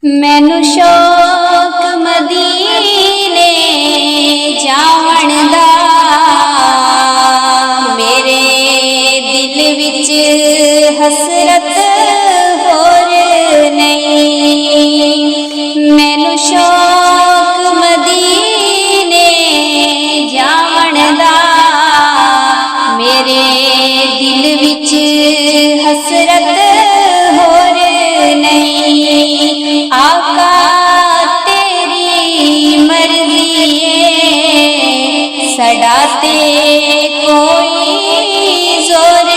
मैनू शौक मदीने जावण दा, मेरे दिल विच हसरत होर नहीं। मैनू शौक मदीने जावण दा, मेरे दिल विच हसरत होर नहीं। आका तेरी मर्जी है, सड़ा ते कोई जोर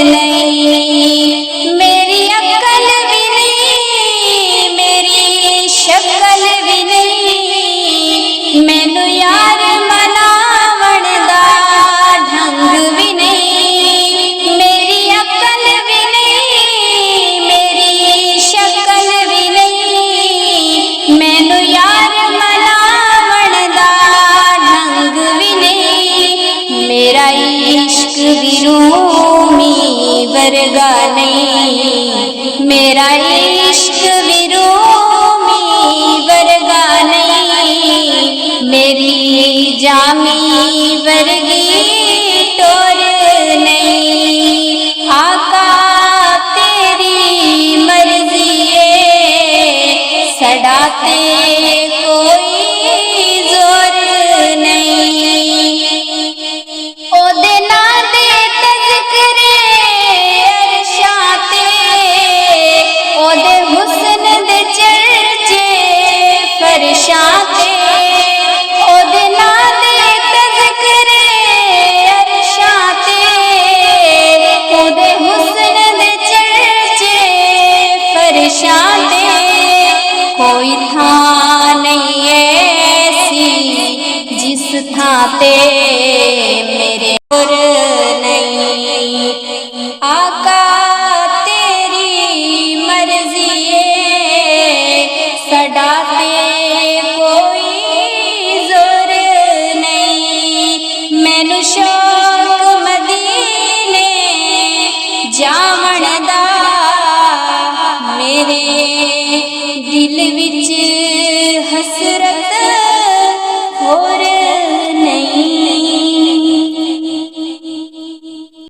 नहीं। मेरी अकल भी नहीं, मेरी शक्ल भी नहीं, मैनू यार मनावण दा ढंग भी नहीं। मेरी अकल भी नहीं, मेरी शक्ल भी नहीं, मैनू यार मनावण दा ढंग भी नहीं। मेरा इश्क भी रूमी वर्गा नहीं, मेरा इश्क भी रूमी वर्गा नहीं। मेरी जामी वर्गी टोर नहीं। आका तेरी मर्जी है, सड़ा ते कोई जोर नहीं। ओदे नां दे तज़किरे अरशां ते, ओदे हुस्न दे चर्चे फरशां ते। ओदे नां दे तज़किरे अरशां ते, ओदे हुस्न दे चर्चे फरशां ते। कोई थां नहीं ऐसी जिस थां ते मेरे और नहीं। आका तेरी मर्जी है, सड़ा ते कोई जोर नहीं। मैनू शौक मदीने जावण दा, मेरे दिल